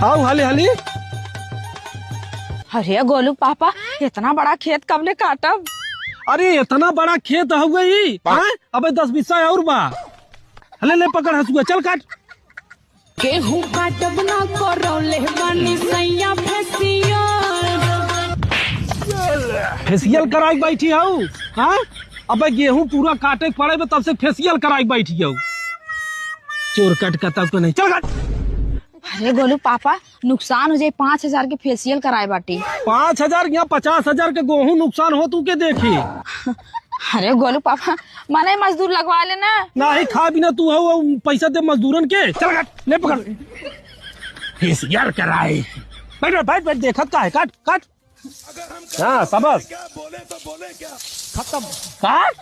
आओ हाली हाली। अरे गोलू पापा इतना बड़ा खेत कब ने काटब? अरे इतना बड़ा खेत हो गई। अबे 10 बीसा और बा। हले ले पकड़ हसुआ, चल काट। गेहूं काटब ना करौले बानी सैया फेसियल कराई बैठी हूँ। हाँ अबे गेहूं पूरा काटे पड़े तब से फेसियल कराई बैठी हूँ। चोर कट का तब तो नहीं, चल काट। अरे गोलू पापा नुकसान हो जाए 5,000 के फेसियल कराए बाटी। 5,000 यहाँ 50,000 के गेहूं नुकसान हो तू के देखी। अरे गोलू पापा माने मजदूर लगवा लेना। नहीं खा बिना तू हो पैसा दे मजदूरन के। चल काट, ले पकड़। फेसियल कराए बैठ बैठ बैठ, देखत का है, काट काट। हाँ सबक खत्म काट।